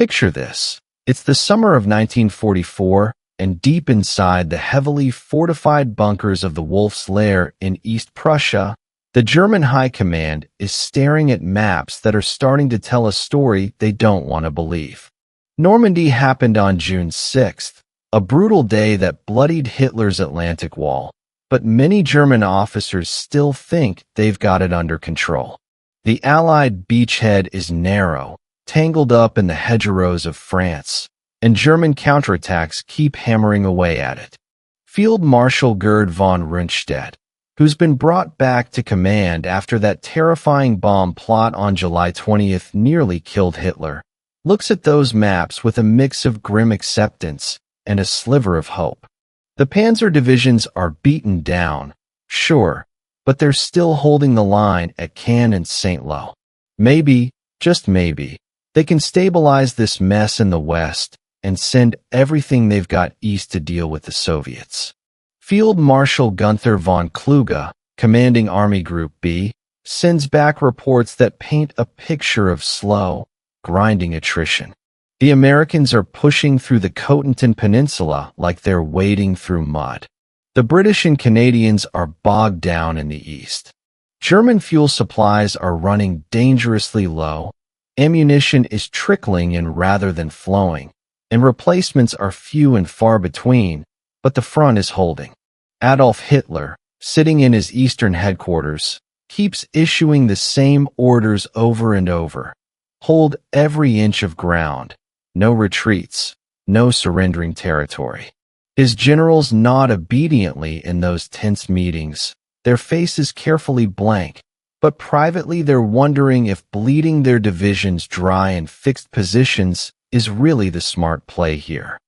Picture this. It's the summer of 1944, and deep inside the heavily fortified bunkers of the Wolf's Lair in East Prussia, the German High Command is staring at maps that are starting to tell a story they don't want to believe. Normandy happened on June 6th, a brutal day that bloodied Hitler's Atlantic Wall, but many German officers still think they've got it under control. The Allied beachhead is narrow, tangled up in the hedgerows of France, and German counterattacks keep hammering away at it. Field Marshal Gerd von Rundstedt, who's been brought back to command after that terrifying bomb plot on July 20th nearly killed Hitler, looks at those maps with a mix of grim acceptance and a sliver of hope. The panzer divisions are beaten down, sure, but they're still holding the line at Caen and Saint-Lô. Maybe, just maybe, they can stabilize this mess in the west and send everything they've got east to deal with the Soviets. Field Marshal Günther von Kluge, commanding Army Group B, sends back reports that paint a picture of slow, grinding attrition. The Americans are pushing through the Cotentin Peninsula like they're wading through mud. The British and Canadians are bogged down in the east. German fuel supplies are running dangerously low, ammunition is trickling in rather than flowing, and replacements are few and far between, but the front is holding. Adolf Hitler, sitting in his eastern headquarters, keeps issuing the same orders over and over. Hold every inch of ground. No retreats. No surrendering territory. His generals nod obediently in those tense meetings, their faces carefully blank, but privately they're wondering if bleeding their divisions dry in fixed positions is really the smart play here.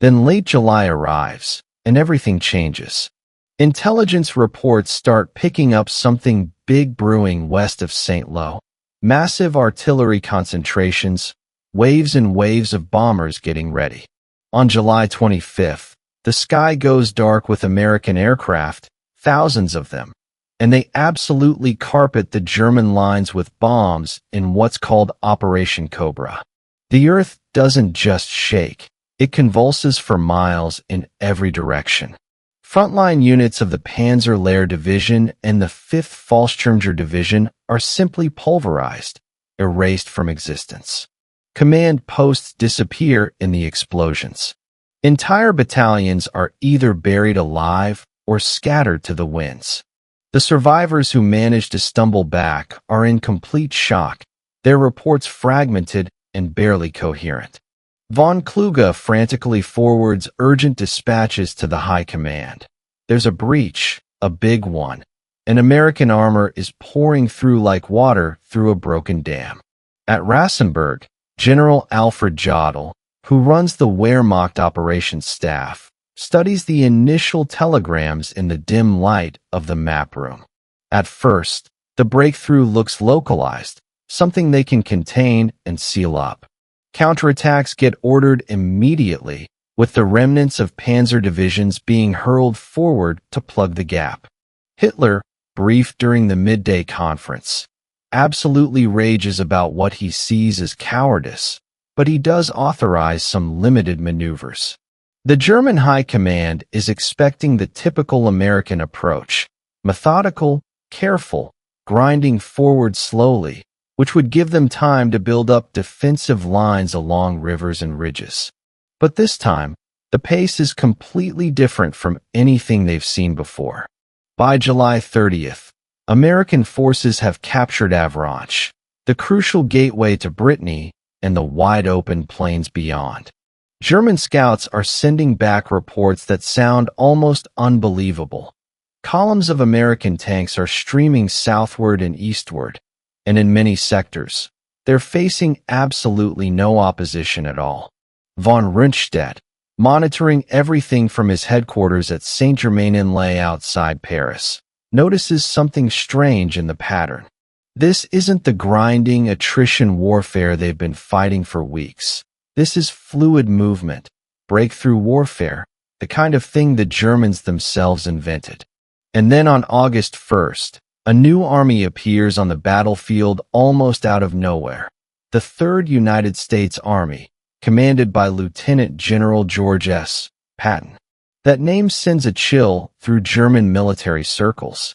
Then late July arrives, and everything changes. Intelligence reports start picking up something big brewing west of Saint-Lô. Massive artillery concentrations, waves and waves of bombers getting ready. On July 25th, the sky goes dark with American aircraft, thousands of them, and they absolutely carpet the German lines with bombs in what's called Operation Cobra. The earth doesn't just shake, it convulses for miles in every direction. Frontline units of the Panzer Lehr Division and the 5th Fallschirmjäger Division are simply pulverized, erased from existence. Command posts disappear in the explosions. Entire battalions are either buried alive or scattered to the winds. The survivors who manage to stumble back are in complete shock, their reports fragmented and barely coherent. Von Kluge frantically forwards urgent dispatches to the High Command. There's a breach, a big one. And American armor is pouring through like water through a broken dam. At Rassenburg, General Alfred Jodl, who runs the Wehrmacht operations staff, studies the initial telegrams in the dim light of the map room. At first, the breakthrough looks localized, something they can contain and seal up. Counterattacks get ordered immediately, with the remnants of panzer divisions being hurled forward to plug the gap. Hitler, briefed during the midday conference, absolutely rages about what he sees as cowardice, but he does authorize some limited maneuvers. The German High Command is expecting the typical American approach, methodical, careful, grinding forward slowly, which would give them time to build up defensive lines along rivers and ridges. But this time, the pace is completely different from anything they've seen before. By July 30th, American forces have captured Avranches, the crucial gateway to Brittany and the wide-open plains beyond. German scouts are sending back reports that sound almost unbelievable. Columns of American tanks are streaming southward and eastward, and in many sectors, they're facing absolutely no opposition at all. Von Rundstedt, monitoring everything from his headquarters at Saint-Germain-en-Laye outside Paris, notices something strange in the pattern. This isn't the grinding attrition warfare they've been fighting for weeks. This is fluid movement, breakthrough warfare, the kind of thing the Germans themselves invented. And then on August 1st, a new army appears on the battlefield almost out of nowhere. The 3rd United States Army, commanded by Lieutenant General George S. Patton. That name sends a chill through German military circles.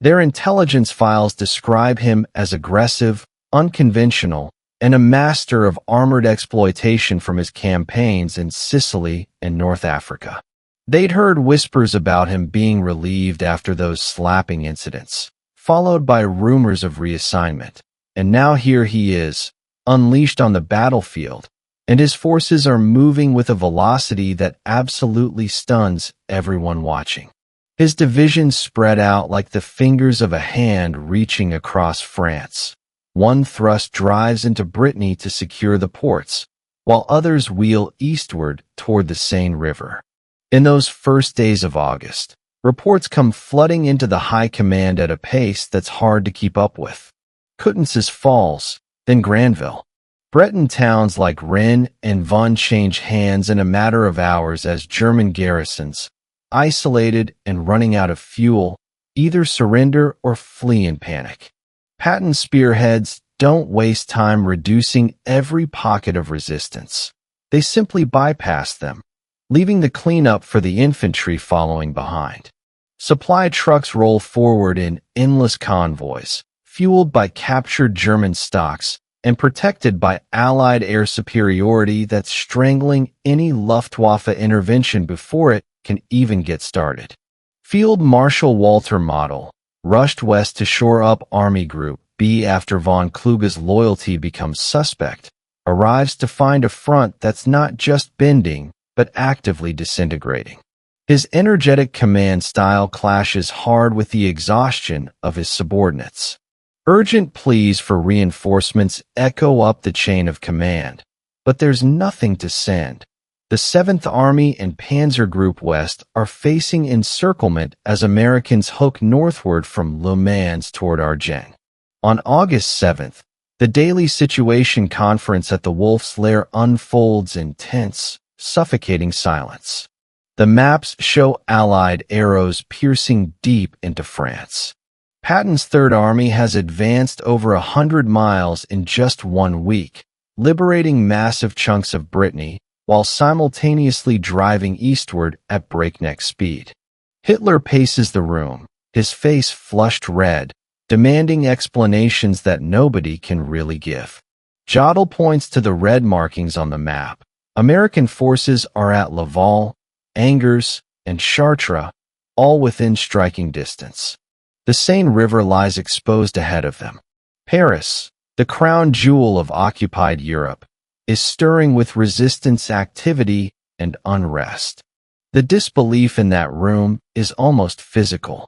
Their intelligence files describe him as aggressive, unconventional, and a master of armored exploitation from his campaigns in Sicily and North Africa. They'd heard whispers about him being relieved after those slapping incidents, followed by rumors of reassignment. And now here he is, unleashed on the battlefield, and his forces are moving with a velocity that absolutely stuns everyone watching. His divisions spread out like the fingers of a hand reaching across France. One thrust drives into Brittany to secure the ports, while others wheel eastward toward the Seine River. In those first days of August, reports come flooding into the High Command at a pace that's hard to keep up with. Coutances falls, then Granville. Breton towns like Rennes and Vannes change hands in a matter of hours as German garrisons, isolated and running out of fuel, either surrender or flee in panic. Patton's spearheads don't waste time reducing every pocket of resistance. They simply bypass them, leaving the cleanup for the infantry following behind. Supply trucks roll forward in endless convoys, fueled by captured German stocks and protected by Allied air superiority that's strangling any Luftwaffe intervention before it can even get started. Field Marshal Walter Model rushed west to shore up Army Group B after von Kluge's loyalty becomes suspect, arrives to find a front that's not just bending, but actively disintegrating. His energetic command style clashes hard with the exhaustion of his subordinates. Urgent pleas for reinforcements echo up the chain of command, but there's nothing to send. The 7th Army and Panzer Group West are facing encirclement as Americans hook northward from Le Mans toward Argennes. On August 7th, the daily situation conference at the Wolf's Lair unfolds in tense, suffocating silence. The maps show Allied arrows piercing deep into France. Patton's Third Army has advanced over 100 miles in just 1 week, liberating massive chunks of Brittany while simultaneously driving eastward at breakneck speed. Hitler paces the room, his face flushed red, demanding explanations that nobody can really give. Jodl points to the red markings on the map. American forces are at Laval, Angers, and Chartres, all within striking distance. The Seine River lies exposed ahead of them. Paris, the crown jewel of occupied Europe, is stirring with resistance activity and unrest. The disbelief in that room is almost physical.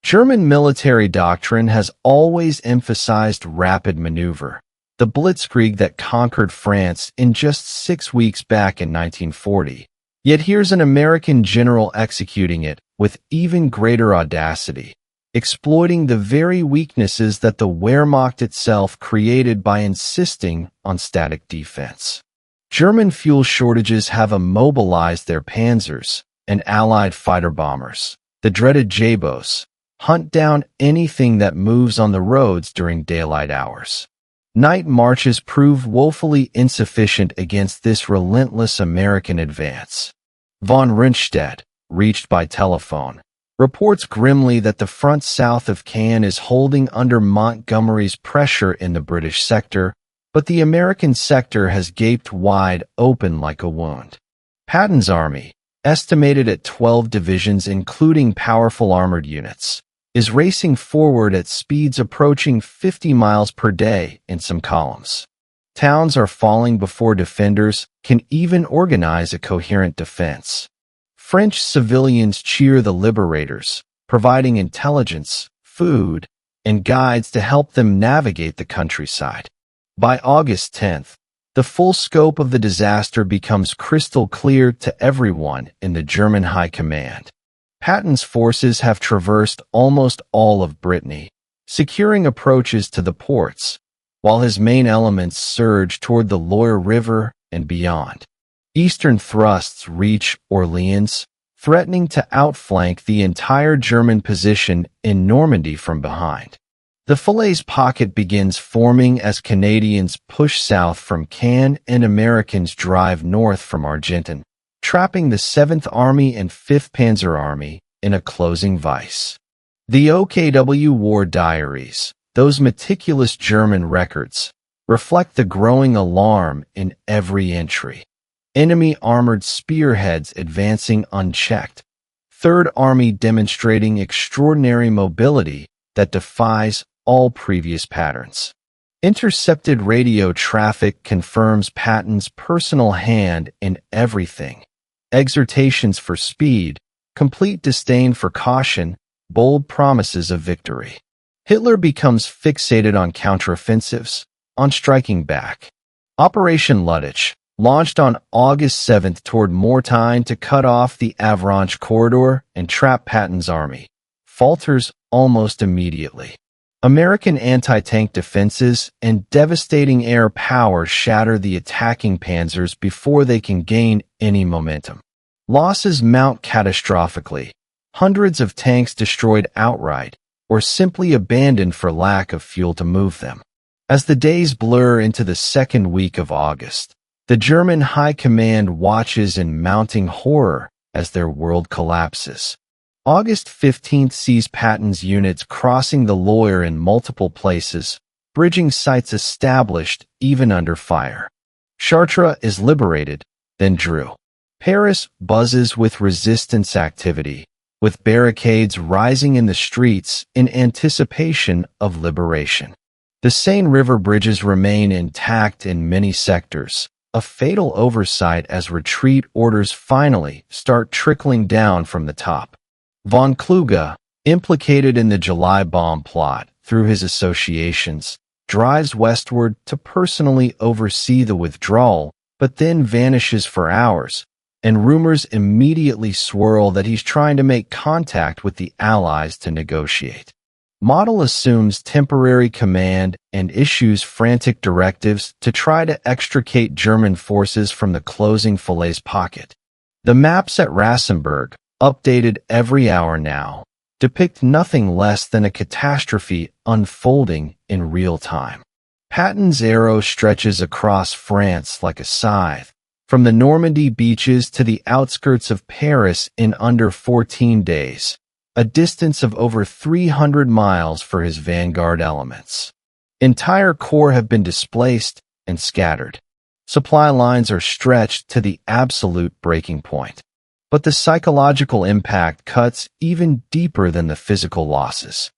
German military doctrine has always emphasized rapid maneuver, the blitzkrieg that conquered France in just 6 weeks back in 1940. Yet here's an American general executing it with even greater audacity, exploiting the very weaknesses that the Wehrmacht itself created by insisting on static defense. German fuel shortages have immobilized their panzers and Allied fighter bombers, the dreaded Jabos, hunt down anything that moves on the roads during daylight hours. Night marches prove woefully insufficient against this relentless American advance. Von Rundstedt, reached by telephone, reports grimly that the front south of Caen is holding under Montgomery's pressure in the British sector, but the American sector has gaped wide open like a wound. Patton's army, estimated at 12 divisions including powerful armored units, is racing forward at speeds approaching 50 miles per day in some columns. Towns are falling before defenders can even organize a coherent defense. French civilians cheer the liberators, providing intelligence, food, and guides to help them navigate the countryside. By August 10th, the full scope of the disaster becomes crystal clear to everyone in the German High Command. Patton's forces have traversed almost all of Brittany, securing approaches to the ports, while his main elements surge toward the Loire River and beyond. Eastern thrusts reach Orleans, threatening to outflank the entire German position in Normandy from behind. The Falaise Pocket begins forming as Canadians push south from Caen and Americans drive north from Argenton, trapping the 7th Army and 5th Panzer Army in a closing vice. The OKW War Diaries, those meticulous German records, reflect the growing alarm in every entry. Enemy armored spearheads advancing unchecked. 3rd Army demonstrating extraordinary mobility that defies all previous patterns. Intercepted radio traffic confirms Patton's personal hand in everything. Exhortations for speed, complete disdain for caution, bold promises of victory. Hitler becomes fixated on counteroffensives, on striking back. Operation Luttich, launched on August 7th toward Mortain to cut off the Avranches corridor and trap Patton's army, falters almost immediately. American anti-tank defenses and devastating air power shatter the attacking panzers before they can gain any momentum. Losses mount catastrophically. Hundreds of tanks destroyed outright, or simply abandoned for lack of fuel to move them. As the days blur into the second week of August, the German High Command watches in mounting horror as their world collapses. August 15th sees Patton's units crossing the Loire in multiple places, bridging sites established even under fire. Chartres is liberated, then Dreux. Paris buzzes with resistance activity, with barricades rising in the streets in anticipation of liberation. The Seine River bridges remain intact in many sectors, a fatal oversight as retreat orders finally start trickling down from the top. Von Kluge, implicated in the July bomb plot through his associations, drives westward to personally oversee the withdrawal, but then vanishes for hours, and rumors immediately swirl that he's trying to make contact with the Allies to negotiate. Model assumes temporary command and issues frantic directives to try to extricate German forces from the closing Falaise Pocket. The maps at Rassenburg, updated every hour now, depict nothing less than a catastrophe unfolding in real time. Patton's arrow stretches across France like a scythe, from the Normandy beaches to the outskirts of Paris in under 14 days, a distance of over 300 miles for his vanguard elements. Entire corps have been displaced and scattered. Supply lines are stretched to the absolute breaking point. But the psychological impact cuts even deeper than the physical losses.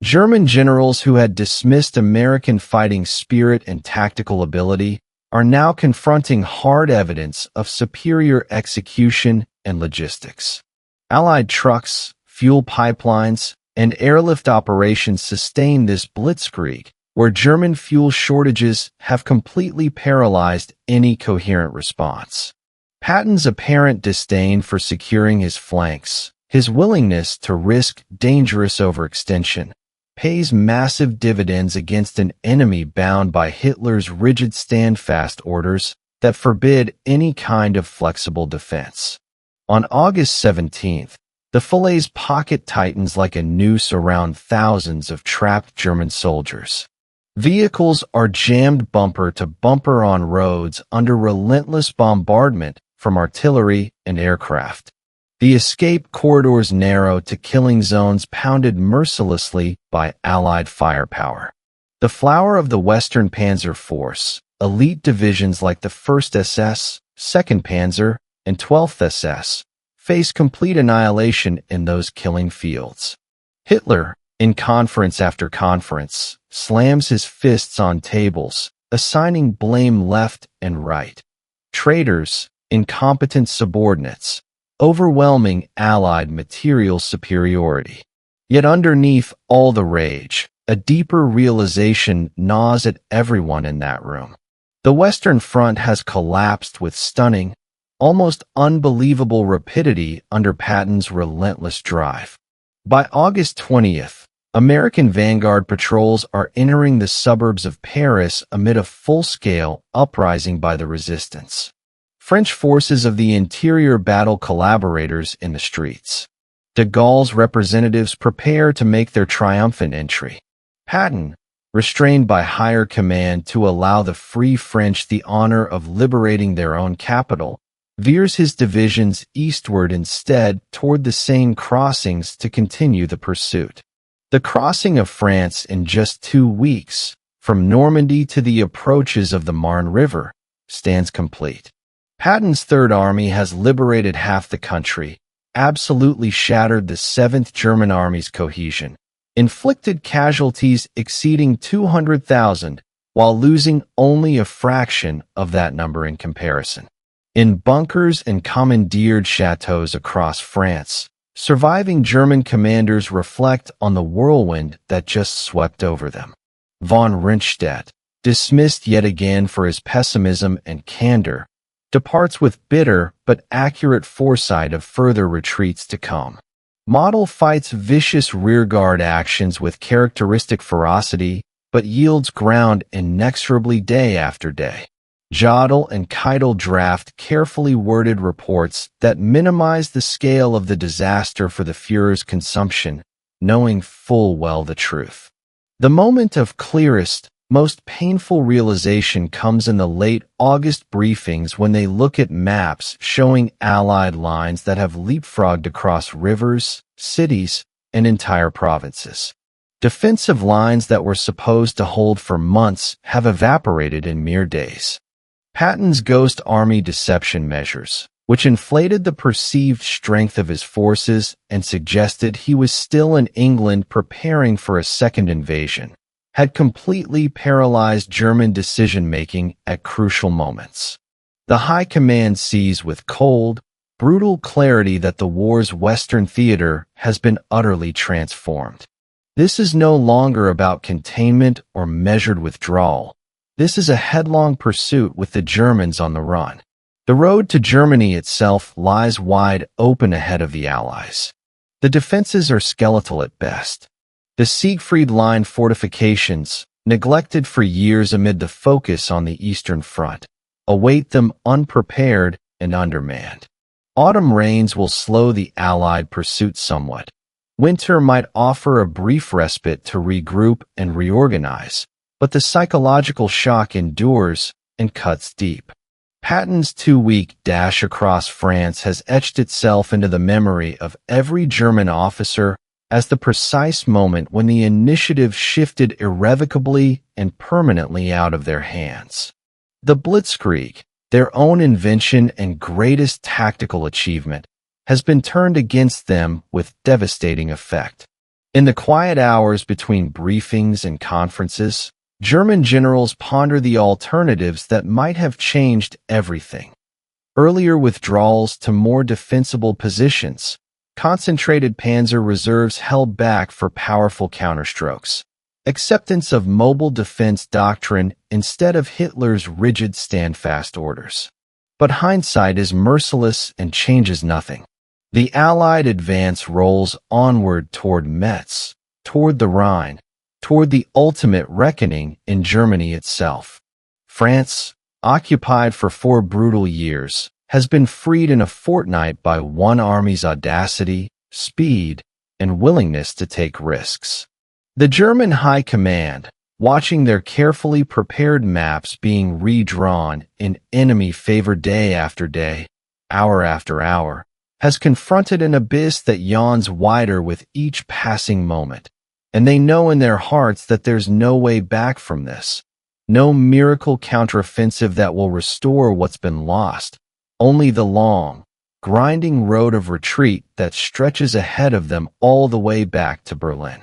German generals who had dismissed American fighting spirit and tactical ability are now confronting hard evidence of superior execution and logistics. Allied trucks, fuel pipelines, and airlift operations sustain this blitzkrieg, where German fuel shortages have completely paralyzed any coherent response. Patton's apparent disdain for securing his flanks, his willingness to risk dangerous overextension, pays massive dividends against an enemy bound by Hitler's rigid standfast orders that forbid any kind of flexible defense. On August 17th, the Falaise Pocket tightens like a noose around thousands of trapped German soldiers. Vehicles are jammed bumper to bumper on roads under relentless bombardment from artillery and aircraft. The escape corridors narrow to killing zones pounded mercilessly by Allied firepower. The flower of the Western Panzer Force, elite divisions like the 1st SS, 2nd Panzer, and 12th SS, face complete annihilation in those killing fields. Hitler, in conference after conference, slams his fists on tables, assigning blame left and right. Traitors, incompetent subordinates, overwhelming Allied material superiority. Yet underneath all the rage, a deeper realization gnaws at everyone in that room. The Western Front has collapsed with stunning, almost unbelievable rapidity under Patton's relentless drive. By August 20th, American vanguard patrols are entering the suburbs of Paris amid a full-scale uprising by the resistance. French forces of the interior battle collaborators in the streets. De Gaulle's representatives prepare to make their triumphant entry. Patton, restrained by higher command to allow the Free French the honor of liberating their own capital, veers his divisions eastward instead toward the Seine crossings to continue the pursuit. The crossing of France in just 2 weeks, from Normandy to the approaches of the Marne River, stands complete. Patton's Third Army has liberated half the country, absolutely shattered the 7th German Army's cohesion, inflicted casualties exceeding 200,000, while losing only a fraction of that number in comparison. In bunkers and commandeered chateaux across France, surviving German commanders reflect on the whirlwind that just swept over them. Von Rundstedt, dismissed yet again for his pessimism and candor, departs with bitter but accurate foresight of further retreats to come. Model fights vicious rearguard actions with characteristic ferocity, but yields ground inexorably day after day. Jodl and Keitel draft carefully worded reports that minimize the scale of the disaster for the Führer's consumption, knowing full well the truth. The moment of clearest, most painful realization comes in the late August briefings when they look at maps showing Allied lines that have leapfrogged across rivers, cities, and entire provinces. Defensive lines that were supposed to hold for months have evaporated in mere days. Patton's ghost army deception measures, which inflated the perceived strength of his forces and suggested he was still in England preparing for a second invasion, had completely paralyzed German decision-making at crucial moments. The High Command sees with cold, brutal clarity that the war's Western theater has been utterly transformed. This is no longer about containment or measured withdrawal. This is a headlong pursuit with the Germans on the run. The road to Germany itself lies wide open ahead of the Allies. The defenses are skeletal at best. The Siegfried Line fortifications, neglected for years amid the focus on the Eastern Front, await them unprepared and undermanned. Autumn rains will slow the Allied pursuit somewhat. Winter might offer a brief respite to regroup and reorganize, but the psychological shock endures and cuts deep. Patton's 2-week dash across France has etched itself into the memory of every German officer as the precise moment when the initiative shifted irrevocably and permanently out of their hands. The Blitzkrieg, their own invention and greatest tactical achievement, has been turned against them with devastating effect. In the quiet hours between briefings and conferences, German generals ponder the alternatives that might have changed everything. Earlier withdrawals to more defensible positions, concentrated panzer reserves held back for powerful counterstrokes, acceptance of mobile defense doctrine instead of Hitler's rigid stand-fast orders. But hindsight is merciless and changes nothing. The Allied advance rolls onward toward Metz, toward the Rhine, toward the ultimate reckoning in Germany itself. France, occupied for 4 brutal years, has been freed in a fortnight by one army's audacity, speed, and willingness to take risks. The German High Command, watching their carefully prepared maps being redrawn in enemy favor day after day, hour after hour, has confronted an abyss that yawns wider with each passing moment. And they know in their hearts that there's no way back from this. No miracle counteroffensive that will restore what's been lost. Only the long, grinding road of retreat that stretches ahead of them all the way back to Berlin.